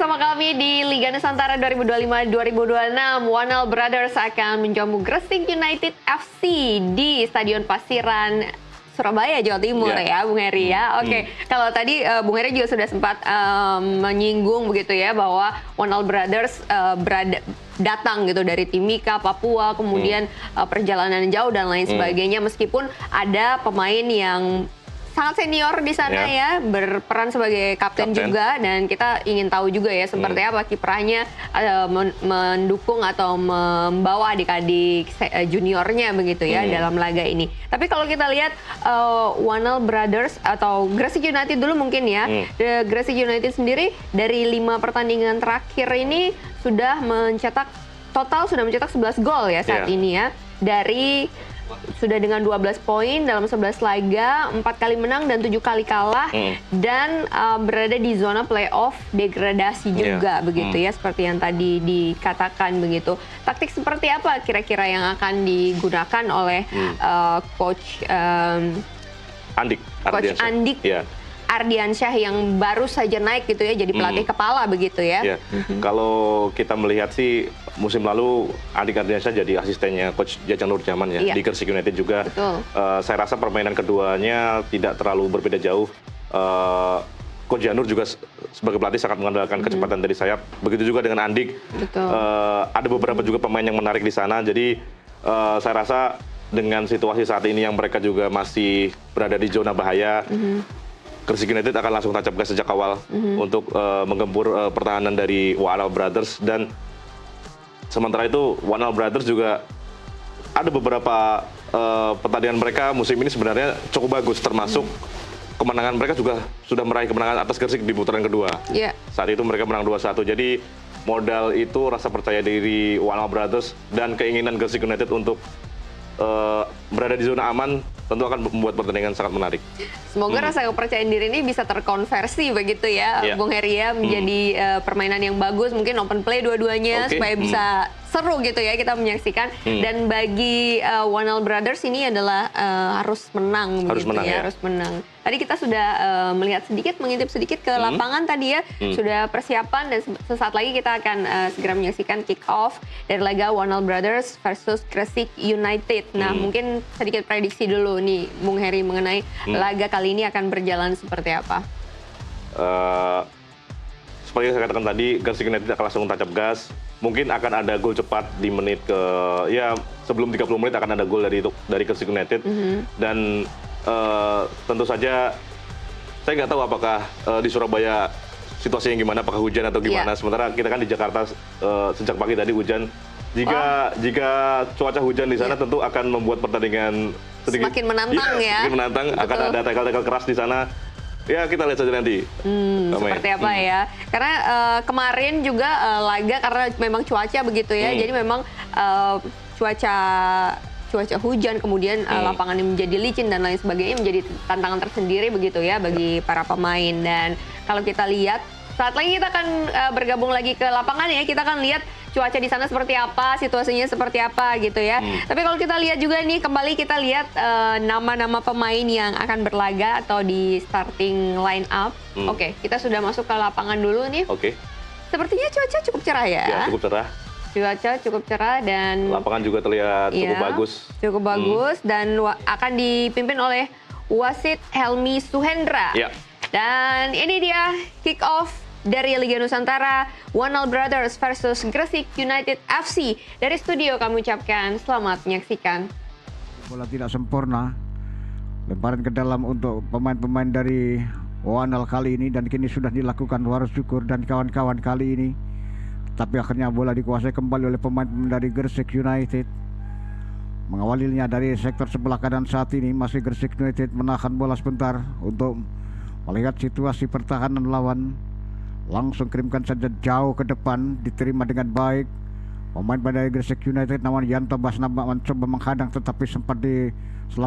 bersama kami di Liga Nusantara 2025-2026. Wanal Brothers akan menjamu Gresik United FC di Stadion Pasiran, Surabaya, Jawa Timur ya, Bung Heri ya. Oke, kalau tadi Bung Heri juga sudah sempat menyinggung begitu ya bahwa Wanal Brothers datang gitu dari Timika, Papua, kemudian perjalanan jauh dan lain sebagainya. Meskipun ada pemain yang sangat senior di sana ya, berperan sebagai kapten juga, dan kita ingin tahu juga ya seperti apa kiprahnya mendukung atau membawa adik-adik juniornya begitu ya dalam laga ini. Tapi kalau kita lihat Wanal Brothers atau Gresik United dulu mungkin ya, Gresik United sendiri dari 5 pertandingan terakhir ini sudah mencetak 11 gol ya saat ini ya, dari sudah dengan 12 poin dalam 11 laga, 4 kali menang dan 7 kali kalah, dan berada di zona playoff degradasi juga begitu ya, seperti yang tadi dikatakan begitu. Taktik seperti apa kira-kira yang akan digunakan oleh Coach Andik Ardiansyah yang baru saja naik gitu ya, jadi pelatih kepala begitu ya. Kalau kita melihat sih musim lalu Andik Ardiansyah jadi asistennya Coach Jajang Nurjaman ya, di Gresik United juga. Saya rasa permainan keduanya tidak terlalu berbeda jauh. Coach Janur juga sebagai pelatih sangat mengandalkan kecepatan dari sayap. Begitu juga dengan Andik. Ada beberapa juga pemain yang menarik di sana. Jadi saya rasa dengan situasi saat ini yang mereka juga masih berada di zona bahaya, Gresik United akan langsung tancap gas sejak awal untuk menggempur pertahanan dari Wanal Brothers. Dan sementara itu Wanal Brothers juga ada beberapa pertandingan mereka musim ini sebenarnya cukup bagus, termasuk kemenangan mereka juga sudah meraih kemenangan atas Gresik di putaran kedua. Saat itu mereka menang 2-1. Jadi modal itu rasa percaya diri Wanal Brothers dan keinginan Gresik United untuk berada di zona aman tentu akan membuat pertandingan sangat menarik. Semoga rasa kepercayaan diri ini bisa terkonversi begitu ya, Bung Heri ya, menjadi permainan yang bagus, mungkin open play dua-duanya supaya bisa seru gitu ya kita menyaksikan. Dan bagi Wanal Brothers ini adalah harus menang begitu ya, harus menang. Tadi kita sudah melihat sedikit, mengintip sedikit ke lapangan tadi ya, sudah persiapan, dan sesaat lagi kita akan segera menyaksikan kick off dari laga Wanal Brothers versus Gresik United. Nah, mungkin sedikit prediksi dulu nih Bung Heri mengenai laga kali ini akan berjalan seperti apa? Seperti yang saya katakan tadi, Gresik United akan langsung tancap gas. Mungkin akan ada gol cepat di menit sebelum 30 menit akan ada gol dari Gresik United. Dan tentu saja saya nggak tahu apakah di Surabaya situasinya gimana, apakah hujan atau gimana. Sementara kita kan di Jakarta sejak pagi tadi hujan. Jika cuaca hujan di sana tentu akan membuat pertandingan sedikit semakin menantang semakin menantang. Akan ada tackle-tackle keras di sana. Ya, kita lihat saja nanti. Seperti apa ya. Karena kemarin juga laga karena memang cuaca begitu ya. Jadi memang cuaca hujan, kemudian lapangan yang menjadi licin dan lain sebagainya, menjadi tantangan tersendiri begitu ya bagi para pemain. Dan kalau kita lihat saat lagi kita akan bergabung lagi ke lapangan ya, kita akan lihat cuaca di sana seperti apa, situasinya seperti apa gitu ya. Tapi kalau kita lihat juga nih, kembali kita lihat nama-nama pemain yang akan berlaga atau di starting line up. Oke, kita sudah masuk ke lapangan dulu nih. Sepertinya cuaca cukup cerah ya. Ya, cukup cerah. Cuaca cukup cerah dan lapangan juga terlihat cukup bagus. Cukup bagus dan akan dipimpin oleh wasit Helmi Suhendra. Dan ini dia kick off dari Liga Nusantara, Wanal Brothers versus Gresik United FC. Dari studio kami ucapkan selamat menyaksikan. Bola tidak sempurna, lemparan ke dalam untuk pemain-pemain dari Wanal kali ini, dan kini sudah dilakukan Waru Syukur dan kawan-kawan kali ini. Tapi akhirnya bola dikuasai kembali oleh pemain-pemain dari Gresik United. Mengawalinya dari sektor sebelah kanan saat ini masih Gresik United menahan bola sebentar untuk melihat situasi pertahanan lawan. Langsung kirimkan saja jauh ke depan, diterima dengan baik pemain dari Gresik United. Namun Yanto Basnaba mencoba menghadang tetapi sempat